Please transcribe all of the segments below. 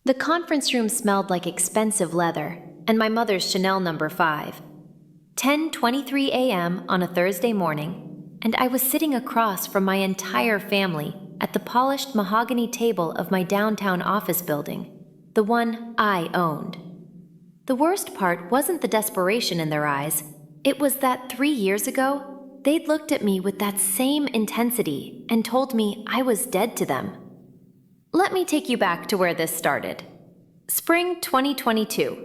The conference room smelled like expensive leather and my mother's Chanel number 5. 10:23 a.m. on a Thursday morning, and I was sitting across from my entire family at the polished mahogany table of my downtown office building, the one I owned. The worst part wasn't the desperation in their eyes. It was that 3 years ago, they'd looked at me with that same intensity and told me I was dead to them. Let me take you back to where this started. Spring 2022.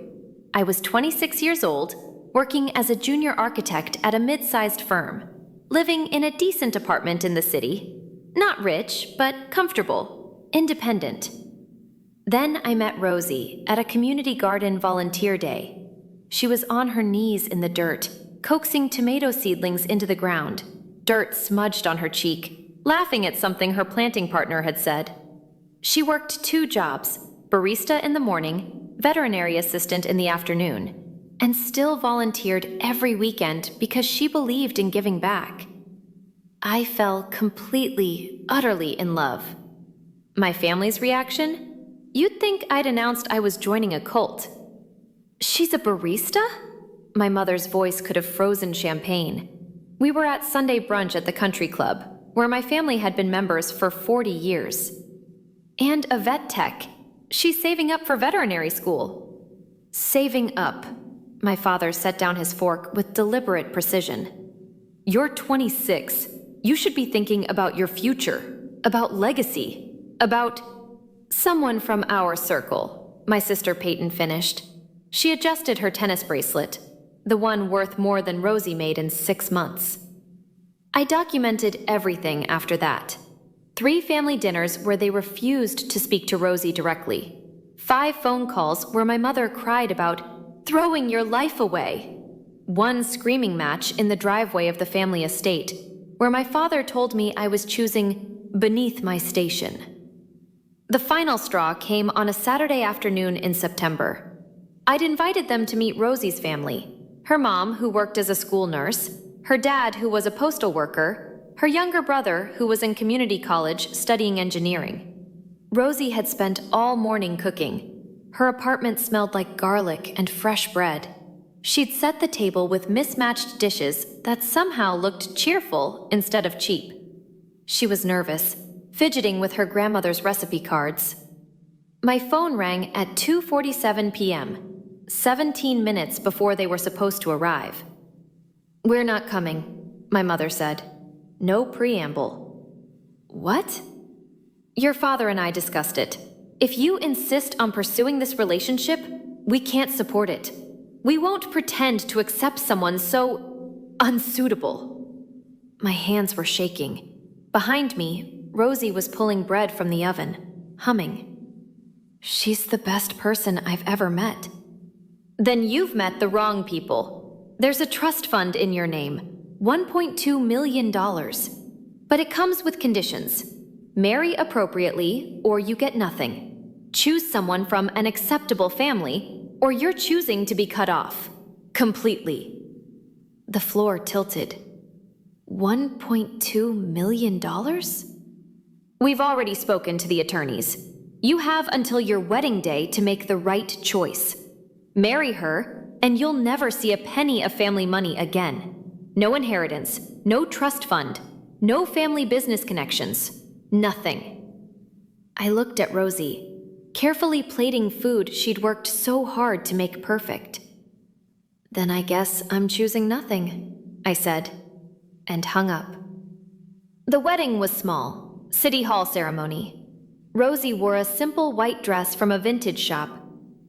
I was 26 years old, working as a junior architect at a mid-sized firm, living in a decent apartment in the city. Not rich, but comfortable, independent. Then I met Rosie at a community garden volunteer day. She was on her knees in the dirt, coaxing tomato seedlings into the ground, dirt smudged on her cheek, laughing at something her planting partner had said. She worked 2 jobs, barista in the morning, veterinary assistant in the afternoon, and still volunteered every weekend because she believed in giving back. I fell completely, utterly in love. My family's reaction? You'd think I'd announced I was joining a cult. She's a barista? My mother's voice could have frozen champagne. We were at Sunday brunch at the country club, where my family had been members for 40 years. And a vet tech. She's saving up for veterinary school. Saving up. My father set down his fork with deliberate precision. You're 26. You should be thinking about your future, about legacy, about someone from our circle, my sister Peyton finished. She adjusted her tennis bracelet, the one worth more than Rosie made in 6 months. I documented everything after that. 3 family dinners where they refused to speak to Rosie directly. 5 phone calls where my mother cried about throwing your life away. 1 screaming match in the driveway of the family estate, where my father told me I was choosing beneath my station. The final straw came on a Saturday afternoon in September. I'd invited them to meet Rosie's family, her mom, who worked as a school nurse, her dad, who was a postal worker, her younger brother, who was in community college studying engineering. Rosie had spent all morning cooking. Her apartment smelled like garlic and fresh bread. She'd set the table with mismatched dishes that somehow looked cheerful instead of cheap. She was nervous, fidgeting with her grandmother's recipe cards. My phone rang at 2:47 p.m., 17 minutes before they were supposed to arrive. "We're not coming," my mother said. No preamble. What? Your father and I discussed it. If you insist on pursuing this relationship, we can't support it. We won't pretend to accept someone so unsuitable. My hands were shaking. Behind me, Rosie was pulling bread from the oven, humming. She's the best person I've ever met. Then you've met the wrong people. There's a trust fund in your name. $1.2 million. But it comes with conditions. Marry appropriately, or you get nothing. Choose someone from an acceptable family, or you're choosing to be cut off. Completely. The floor tilted. $1.2 million? We've already spoken to the attorneys. You have until your wedding day to make the right choice. Marry her, and you'll never see a penny of family money again. No inheritance, no trust fund, no family business connections, nothing. I looked at Rosie, carefully plating food she'd worked so hard to make perfect. Then I guess I'm choosing nothing, I said, and hung up. The wedding was small, city hall ceremony. Rosie wore a simple white dress from a vintage shop.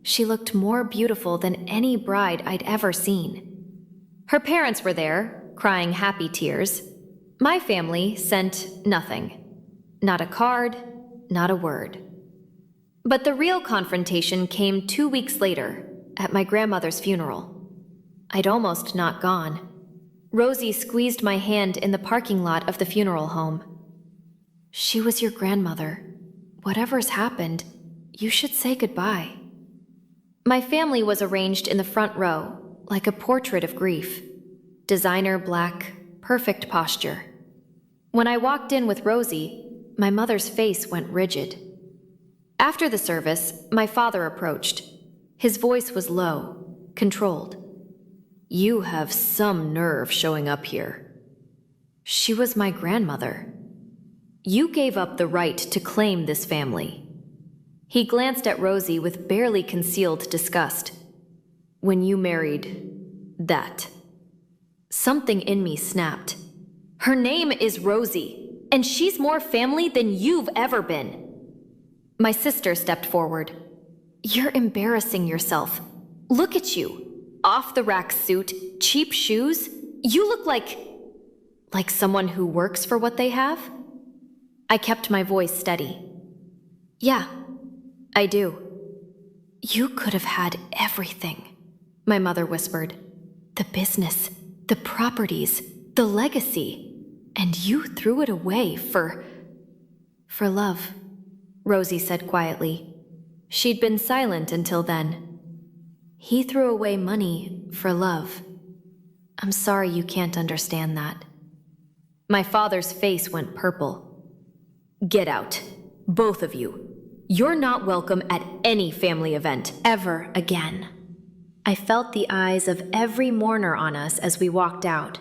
She looked more beautiful than any bride I'd ever seen. Her parents were there, crying happy tears. My family sent nothing. Not a card, not a word. But the real confrontation came 2 weeks later, at my grandmother's funeral. I'd almost not gone. Rosie squeezed my hand in the parking lot of the funeral home. She was your grandmother. Whatever's happened, you should say goodbye. My family was arranged in the front row, like a portrait of grief. Designer black, perfect posture. When I walked in with Rosie, my mother's face went rigid. After the service, my father approached. His voice was low, controlled. "You have some nerve showing up here." "She was my grandmother." "You gave up the right to claim this family." He glanced at Rosie with barely concealed disgust. "When you married that." Something in me snapped. "Her name is Rosie, and she's more family than you've ever been." My sister stepped forward. "You're embarrassing yourself. Look at you. Off-the-rack suit, cheap shoes. You look like someone who works for what they have." I kept my voice steady. "Yeah, I do." "You could have had everything," my mother whispered. "The business, the properties, the legacy, and you threw it away for love," Rosie said quietly. She'd been silent until then. "He threw away money for love. I'm sorry you can't understand that." My father's face went purple. "Get out, both of you. You're not welcome at any family event ever again." I felt the eyes of every mourner on us as we walked out.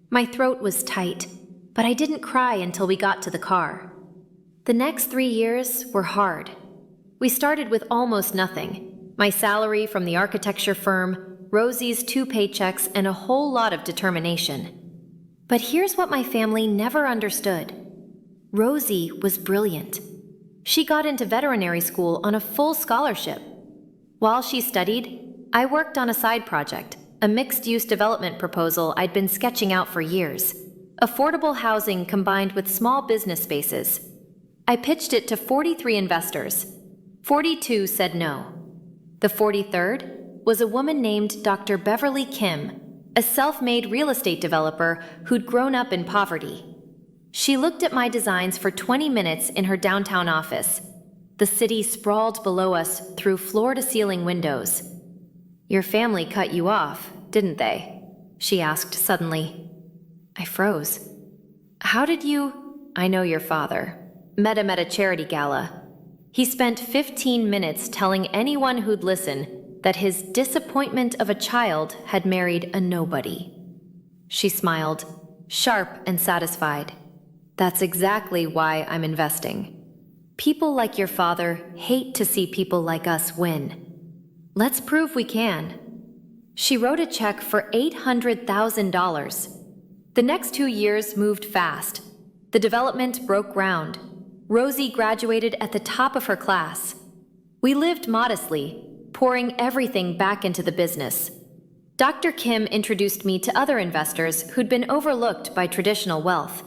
My throat was tight, but I didn't cry until we got to the car. The next 3 years were hard. We started with almost nothing. My salary from the architecture firm, Rosie's 2 paychecks, and a whole lot of determination. But here's what my family never understood. Rosie was brilliant. She got into veterinary school on a full scholarship. While she studied, I worked on a side project, a mixed-use development proposal I'd been sketching out for years. Affordable housing combined with small business spaces. I pitched it to 43 investors. 42 said no. The 43rd was a woman named Dr. Beverly Kim, a self-made real estate developer who'd grown up in poverty. She looked at my designs for 20 minutes in her downtown office. The city sprawled below us through floor-to-ceiling windows. "Your family cut you off, didn't they?" she asked suddenly. I froze. "How did you—" "I know your father. Met him at a charity gala. He spent 15 minutes telling anyone who'd listen that his disappointment of a child had married a nobody." She smiled, sharp and satisfied. "That's exactly why I'm investing. People like your father hate to see people like us win. Let's prove we can." She wrote a check for $800,000. The next 2 years moved fast. The development broke ground. Rosie graduated at the top of her class. We lived modestly, pouring everything back into the business. Dr. Kim introduced me to other investors who'd been overlooked by traditional wealth.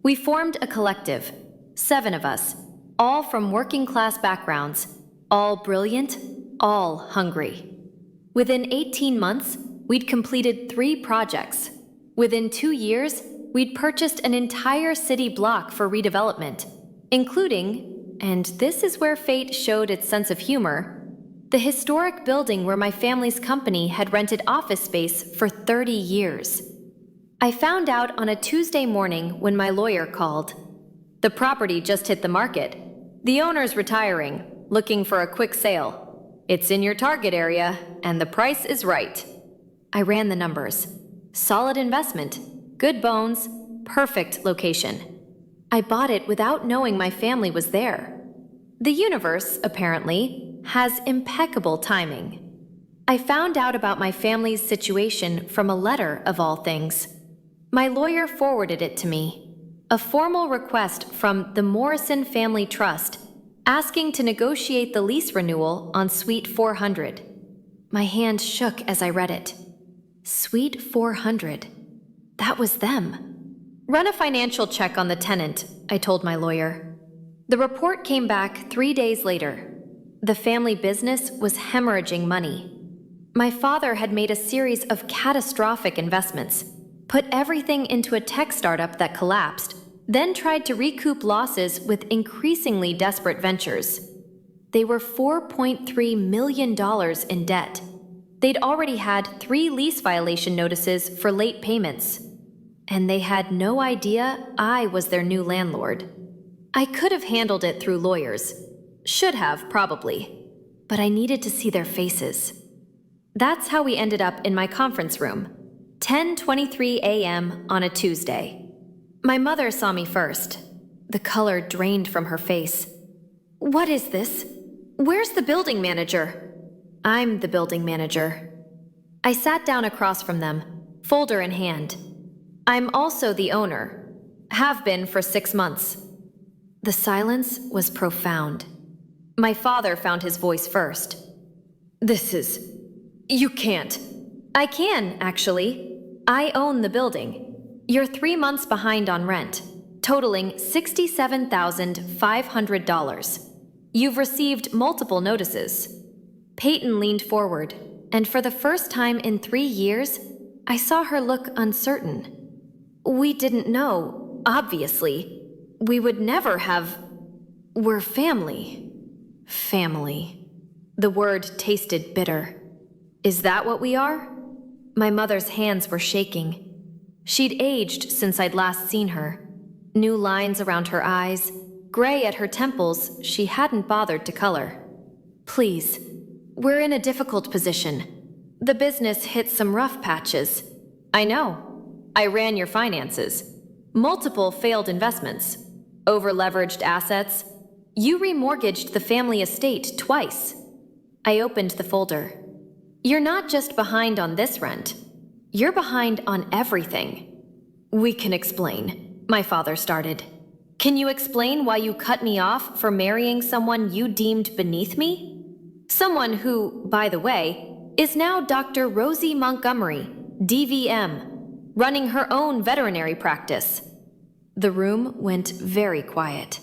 We formed a collective, 7 of us, all from working-class backgrounds, all brilliant, all hungry. Within 18 months, we'd completed 3 projects. Within 2 years, we'd purchased an entire city block for redevelopment, including, and this is where fate showed its sense of humor, the historic building where my family's company had rented office space for 30 years. I found out on a Tuesday morning when my lawyer called. "The property just hit the market. The owner's retiring, looking for a quick sale. It's in your target area, and the price is right." I ran the numbers. Solid investment, good bones, perfect location. I bought it without knowing my family was there. The universe, apparently, has impeccable timing. I found out about my family's situation from a letter, of all things. My lawyer forwarded it to me. A formal request from the Morrison Family Trust asking to negotiate the lease renewal on Suite 400. My hand shook as I read it. Suite 400. That was them. "Run a financial check on the tenant," I told my lawyer. The report came back 3 days later. The family business was hemorrhaging money. My father had made a series of catastrophic investments, put everything into a tech startup that collapsed, then tried to recoup losses with increasingly desperate ventures. They were $4.3 million in debt. They'd already had 3 lease violation notices for late payments. And they had no idea I was their new landlord. I could have handled it through lawyers. Should have, probably. But I needed to see their faces. That's how we ended up in my conference room, 10:23 a.m. on a Tuesday. My mother saw me first. The color drained from her face. What is this? Where's the building manager? I'm the building manager. I sat down across from them, folder in hand. I'm also the owner. Have been for 6 months. The silence was profound. My father found his voice first. You can't. I can, actually. I own the building. You're 3 months behind on rent, totaling $67,500. You've received multiple notices. Peyton leaned forward, and for the first time in 3 years, I saw her look uncertain. We didn't know, obviously. We would never have... We're family. Family. The word tasted bitter. Is that what we are? My mother's hands were shaking. She'd aged since I'd last seen her. New lines around her eyes, gray at her temples she hadn't bothered to color. Please, we're in a difficult position. The business hit some rough patches. I know. I ran your finances. Multiple failed investments. Over-leveraged assets. You remortgaged the family estate twice. I opened the folder. You're not just behind on this rent. You're behind on everything. We can explain, my father started. Can you explain why you cut me off for marrying someone you deemed beneath me? Someone who, by the way, is now Dr. Rosie Montgomery, DVM, running her own veterinary practice. The room went very quiet.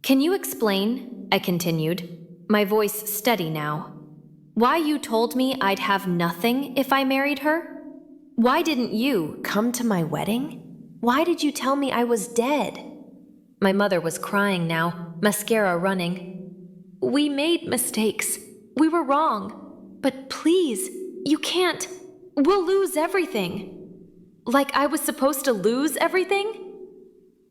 Can you explain, I continued, my voice steady now, why you told me I'd have nothing if I married her? Why didn't you come to my wedding? Why did you tell me I was dead? My mother was crying now, mascara running. We made mistakes. We were wrong. But please, you can't. We'll lose everything. Like I was supposed to lose everything?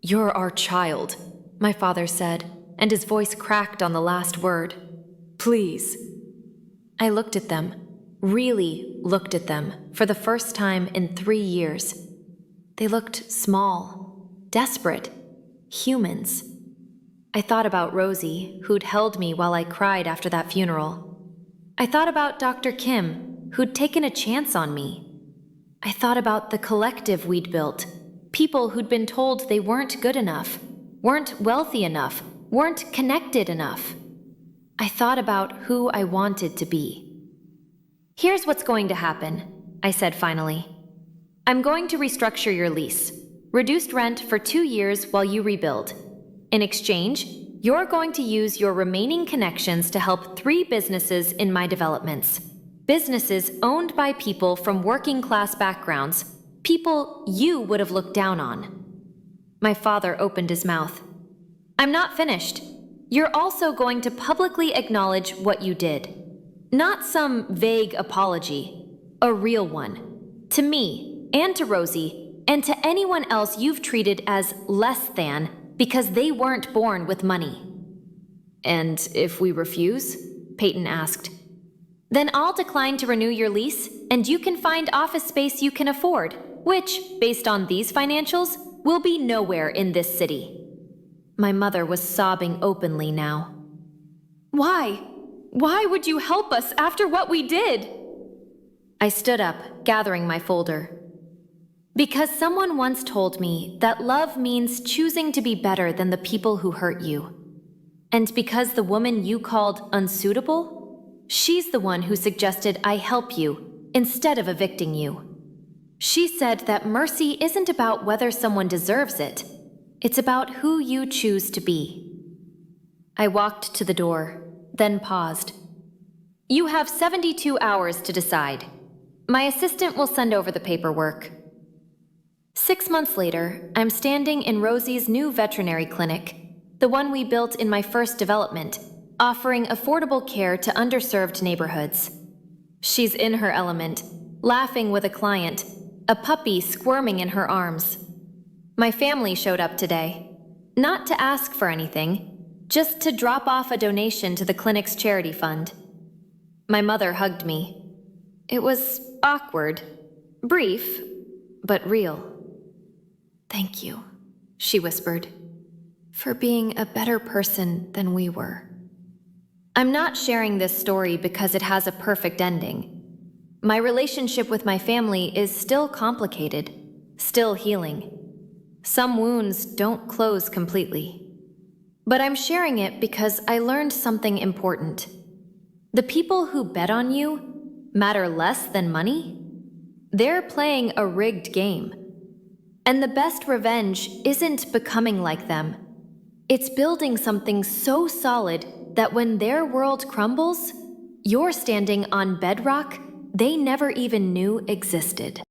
You're our child, my father said, and his voice cracked on the last word. Please. I looked at them, really looked at them, for the first time in 3 years. They looked small, desperate, humans. I thought about Rosie, who'd held me while I cried after that funeral. I thought about Dr. Kim, who'd taken a chance on me. I thought about the collective we'd built, people who'd been told they weren't good enough, weren't wealthy enough, weren't connected enough. I thought about who I wanted to be. Here's what's going to happen, I said finally. I'm going to restructure your lease. Reduced rent for 2 years while you rebuild. In exchange, you're going to use your remaining connections to help 3 businesses in my developments. Businesses owned by people from working class backgrounds, people you would have looked down on. My father opened his mouth. I'm not finished. You're also going to publicly acknowledge what you did. Not some vague apology, a real one. To me, and to Rosie, and to anyone else you've treated as less than because they weren't born with money. And if we refuse? Peyton asked. Then I'll decline to renew your lease, and you can find office space you can afford, which, based on these financials, will be nowhere in this city. My mother was sobbing openly now. Why? Why would you help us after what we did? I stood up, gathering my folder. Because someone once told me that love means choosing to be better than the people who hurt you. And because the woman you called unsuitable, she's the one who suggested I help you instead of evicting you. She said that mercy isn't about whether someone deserves it. It's about who you choose to be. I walked to the door, then paused. You have 72 hours to decide. My assistant will send over the paperwork. 6 months later, I'm standing in Rosie's new veterinary clinic, the one we built in my first development, offering affordable care to underserved neighborhoods. She's in her element, laughing with a client, a puppy squirming in her arms. My family showed up today, not to ask for anything, just to drop off a donation to the clinic's charity fund. My mother hugged me. It was awkward, brief, but real. "Thank you," she whispered, "for being a better person than we were." I'm not sharing this story because it has a perfect ending. My relationship with my family is still complicated, still healing. Some wounds don't close completely. But I'm sharing it because I learned something important. The people who bet on you matter less than money. They're playing a rigged game. And the best revenge isn't becoming like them. It's building something so solid that when their world crumbles, you're standing on bedrock they never even knew existed.